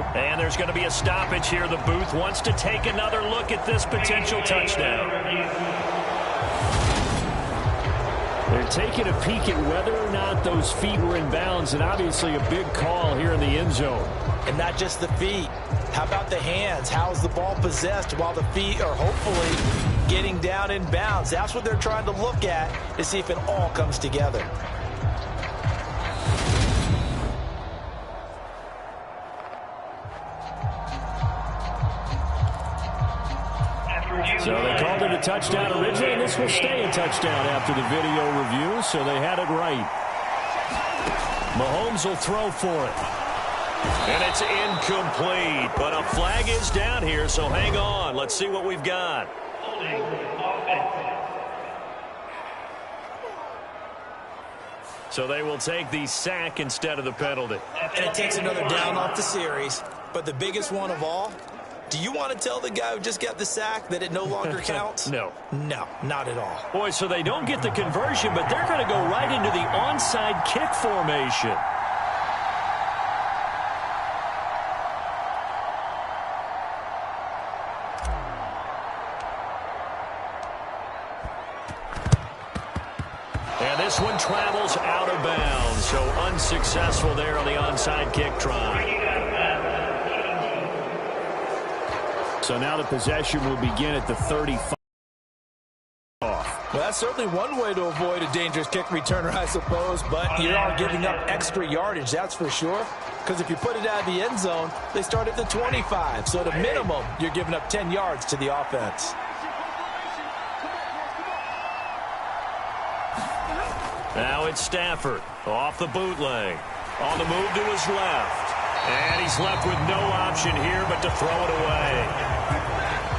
And there's going to be a stoppage here. The booth wants to take another look at this potential touchdown. They're taking a peek at whether or not those feet were in bounds, and obviously a big call here in the end zone. And not just the feet. How about the hands? How is the ball possessed while the feet are hopefully getting down in bounds? That's what they're trying to look at to see if it all comes together. So they called it a touchdown originally, and this will stay a touchdown after the video review, so they had it right. Mahomes will throw for it. And it's incomplete, but a flag is down here, so hang on. Let's see what we've got. So they will take the sack instead of the penalty. And it takes another down off the series, but the biggest one of all, do you want to tell the guy who just got the sack that it no longer counts? No. No, not at all. Boy, so they don't get the conversion, but they're going to go right into the onside kick formation. And this one travels out of bounds, so unsuccessful there on the onside kick try. So now the possession will begin at the 35. Well, that's certainly one way to avoid a dangerous kick returner, I suppose, but you are giving up extra yardage, that's for sure. Because if you put it out of the end zone, they start at the 25. So at a minimum, you're giving up 10 yards to the offense. Now it's Stafford off the bootleg. On the move to his left. And he's left with no option here but to throw it away.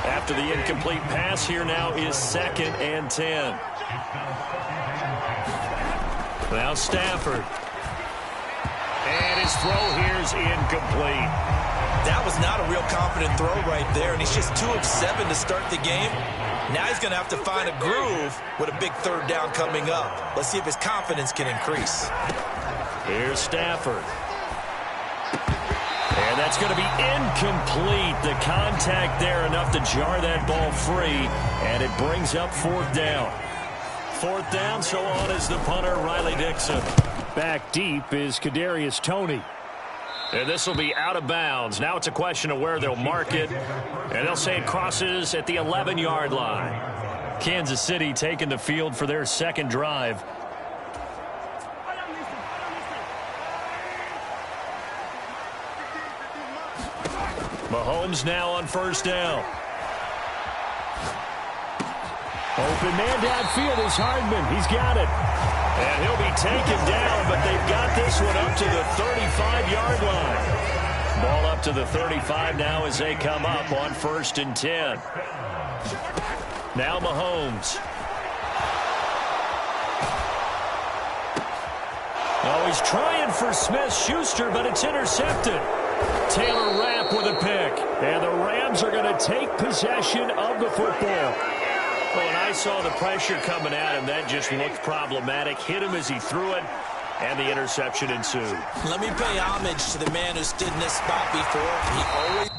After the incomplete pass, here now is 2nd and 10. Now Stafford. And his throw here is incomplete. That was not a real confident throw right there, and he's just 2 of 7 to start the game. Now he's going to have to find a groove with a big 3rd down coming up. Let's see if his confidence can increase. Here's Stafford. And that's going to be incomplete. The contact there enough to jar that ball free, and it brings up 4th down. 4th down, so on is the punter, Riley Dixon. Back deep is Kadarius Toney. And this will be out of bounds. Now it's a question of where they'll mark it, and they'll say it crosses at the 11-yard line. Kansas City taking the field for their 2nd drive. Mahomes now on 1st down. Open man downfield is Hardman. He's got it. And he'll be taken down, but they've got this one up to the 35-yard line. Ball up to the 35 now as they come up on 1st and 10. Now Mahomes. Oh, he's trying for Smith-Schuster, but it's intercepted. Taylor Rapp with a pick. And the Rams are going to take possession of the football. Well, and I saw the pressure coming at him. That just looked problematic. Hit him as he threw it, and the interception ensued. Let me pay homage to the man who stood in this spot before. He always...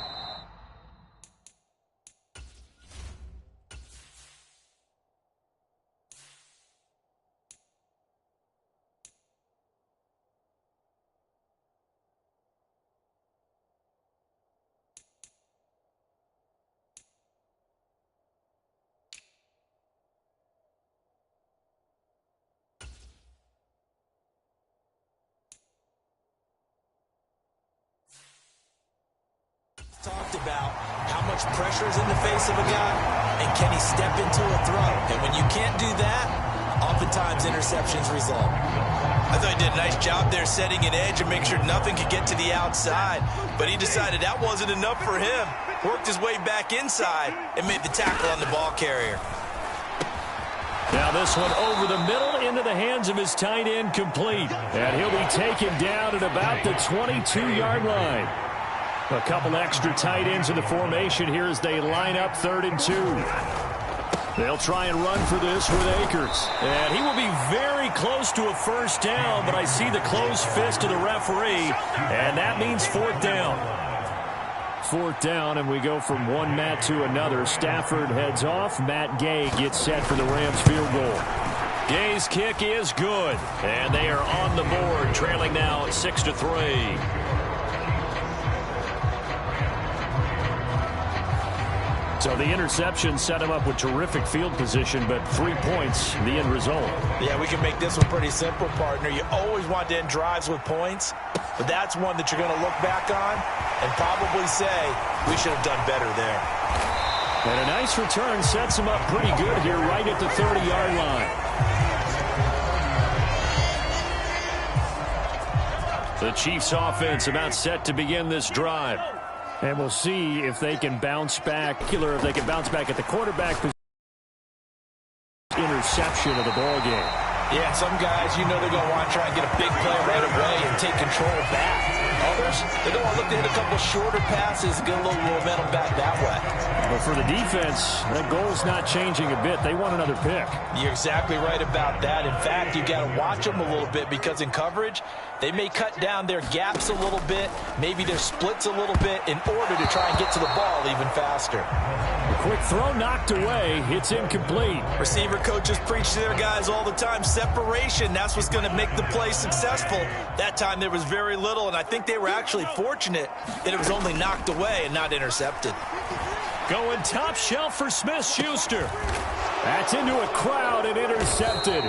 talked about how much pressure is in the face of a guy, and can he step into a throw? And when you can't do that, oftentimes interceptions result. I thought he did a nice job there setting an edge and make sure nothing could get to the outside, but he decided that wasn't enough for him. Worked his way back inside and made the tackle on the ball carrier. Now this one over the middle into the hands of his tight end, complete. And he'll be taken down at about the 22-yard line. A couple extra tight ends in the formation here as they line up 3rd and 2. They'll try and run for this with Akers. And he will be very close to a 1st down, but I see the closed fist of the referee, and that means 4th down. 4th down, and we go from one Matt to another. Stafford heads off. Matt Gay gets set for the Rams field goal. Gay's kick is good, and they are on the board, trailing now 6-3. So the interception set him up with terrific field position, but 3 points, the end result. Yeah, we can make this one pretty simple, partner. You always want to end drives with points, but that's one that you're going to look back on and probably say, we should have done better there. And a nice return sets him up pretty good here right at the 30-yard line. The Chiefs offense about set to begin this drive. And we'll see if they can bounce back. If they can bounce back at the quarterback position. Interception of the ball game. Yeah, some guys, you know they're going to want to try and get a big play right away and take control back. Others, they're going to look to hit a couple shorter passes, get a little momentum back that way. But for the defense, that goal's not changing a bit. They want another pick. You're exactly right about that. In fact, you got to watch them a little bit because in coverage, they may cut down their gaps a little bit, maybe their splits a little bit in order to try and get to the ball even faster. A quick throw knocked away. It's incomplete. Receiver coaches preach to their guys all the time. Separation, that's what's going to make the play successful. That time there was very little, and I think they were actually fortunate that it was only knocked away and not intercepted. Going top shelf for Smith-Schuster. That's into a crowd and intercepted.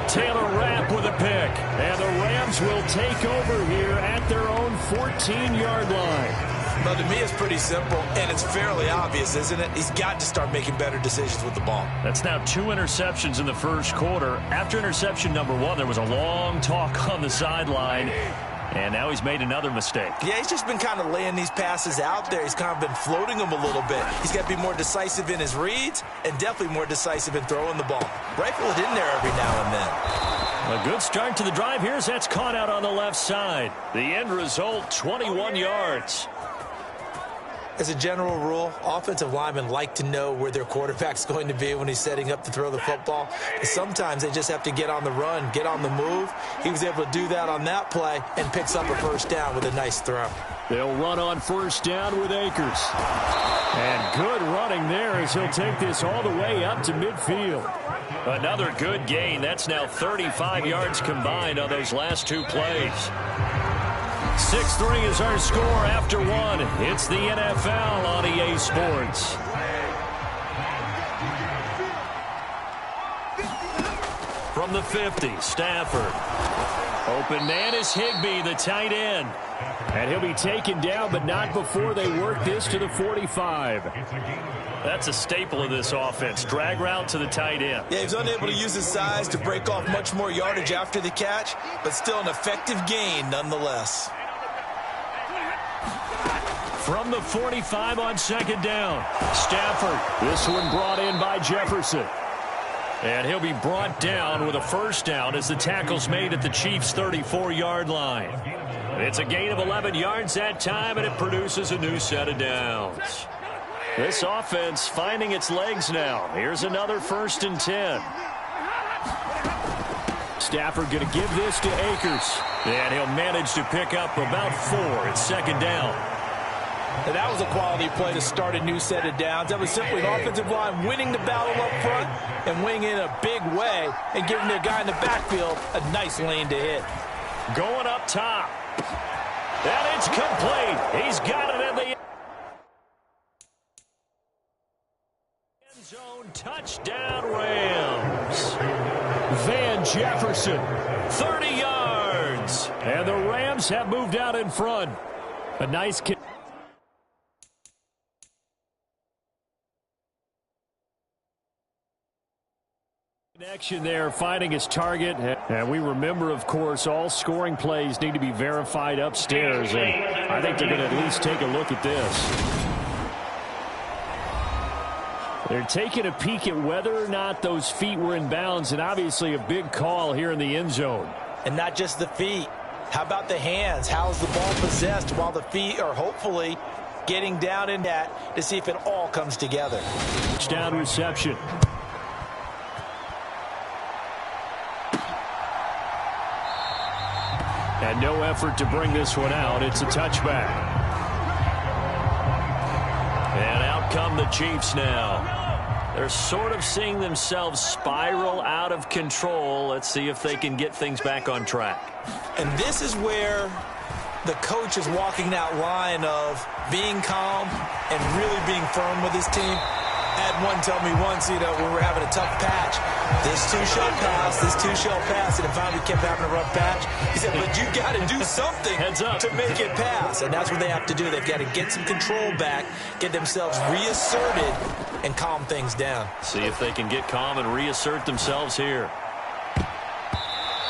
Taylor Rapp with a pick. And the Rams will take over here at their own 14-yard line. Well, to me, it's pretty simple, and it's fairly obvious, isn't it? He's got to start making better decisions with the ball. That's now 2 interceptions in the first quarter. After interception number 1, there was a long talk on the sideline, and now he's made another mistake. Yeah, he's just been kind of laying these passes out there. He's kind of been floating them a little bit. He's got to be more decisive in his reads and definitely more decisive in throwing the ball. Rifle it in there every now and then. A good start to the drive here as that's caught out on the left side. The end result, 21 yards. As a general rule, offensive linemen like to know where their quarterback's going to be when he's setting up to throw the football. Sometimes they just have to get on the run, get on the move. He was able to do that on that play and picks up a first down with a nice throw. They'll run on first down with Akers. And good running there as he'll take this all the way up to midfield. Another good gain. That's now 35 yards combined on those last 2 plays. 6-3 is our score after 1. It's the NFL on EA Sports. From the 50, Stafford. Open man is Higbee, the tight end. And he'll be taken down, but not before they work this to the 45. That's a staple of this offense. Drag route to the tight end. Yeah, he's unable to use his size to break off much more yardage after the catch, but still an effective gain nonetheless. From the 45 on second down, Stafford. This one brought in by Jefferson. And he'll be brought down with a first down as the tackle's made at the Chiefs' 34-yard line. It's a gain of 11 yards that time, and it produces a new set of downs. This offense finding its legs now. Here's another 1st and 10. Stafford going to give this to Akers. And he'll manage to pick up about 4 at second down. And that was a quality play to start a new set of downs. That was simply an offensive line winning the battle up front and winning in a big way and giving their guy in the backfield a nice lane to hit. Going up top. And it's complete. He's got it in the end zone. Touchdown, Rams. Van Jefferson, 30 yards. And the Rams have moved out in front. A nice kick. Connection there, finding his target. And we remember, of course, all scoring plays need to be verified upstairs. And I think they're going to at least take a look at this. They're taking a peek at whether or not those feet were in bounds, and obviously a big call here in the end zone. And not just the feet. How about the hands? How's the ball possessed while the feet are hopefully getting down in that to see if it all comes together? Touchdown reception. And no effort to bring this one out. It's a touchback. come the Chiefs now. They're sort of seeing themselves spiral out of control. Let's see if they can get things back on track. And this is where the coach is walking that line of being calm and really being firm with his team. I had one tell me once, when we're having a tough patch, this two shall pass, this two shall pass, and if finally kept having a rough patch, he said, but you got to do something to make it pass. And that's what they have to do. They've got to get some control back, get themselves reasserted, and calm things down. See if they can get calm and reassert themselves here.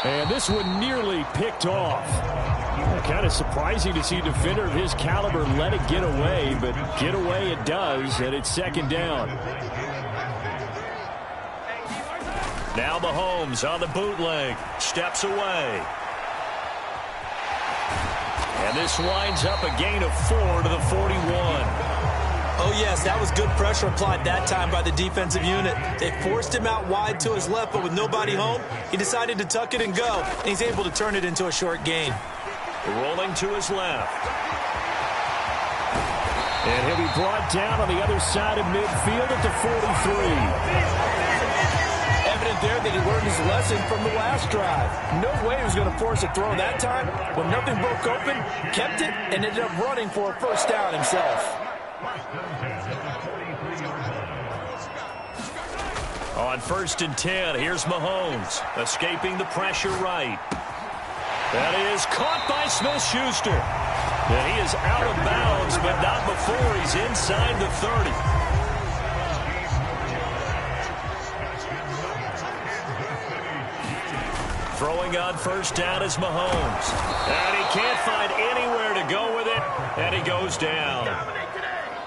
And this one nearly picked off. Kind of surprising to see a defender of his caliber let it get away, but get away it does, and it's second down. Now Mahomes on the bootleg, steps away. And this winds up a gain of 4 to the 41. Oh, yes, that was good pressure applied that time by the defensive unit. They forced him out wide to his left, but with nobody home, he decided to tuck it and go, and he's able to turn it into a short gain. Rolling to his left. And he'll be brought down on the other side of midfield at the 43. Evident there that he learned his lesson from the last drive. No way he was going to force a throw that time. When nothing broke open, kept it, and ended up running for a first down himself. On 1st and 10, here's Mahomes, escaping the pressure right. That is caught by Smith-Schuster. And he is out of bounds, but not before he's inside the 30. Throwing on 1st down is Mahomes. And he can't find anywhere to go with it, and he goes down.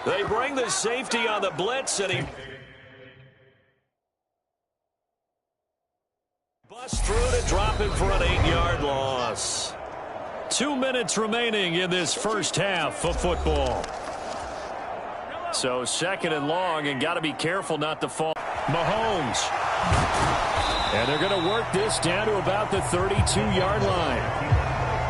They bring the safety on the blitz, and he busts through to drop him for an 8-yard loss. 2 minutes remaining in this first half of football. So 2nd and long, and got to be careful not to fall. Mahomes. And they're going to work this down to about the 32-yard line.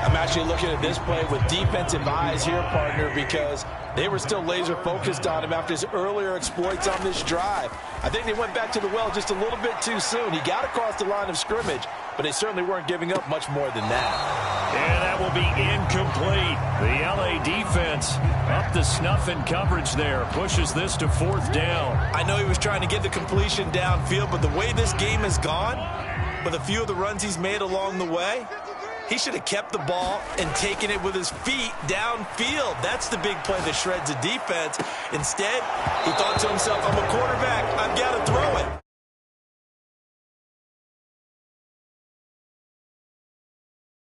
I'm actually looking at this play with defensive eyes here, partner, because they were still laser focused on him after his earlier exploits on this drive. I think they went back to the well just a little bit too soon. He got across the line of scrimmage, but they certainly weren't giving up much more than that. And that will be incomplete. The LA defense up to snuff in coverage there. Pushes this to 4th down. I know he was trying to get the completion downfield, but the way this game has gone, with a few of the runs he's made along the way, he should have kept the ball and taken it with his feet downfield. That's the big play that shreds the defense. Instead, he thought to himself, I'm a quarterback. I'm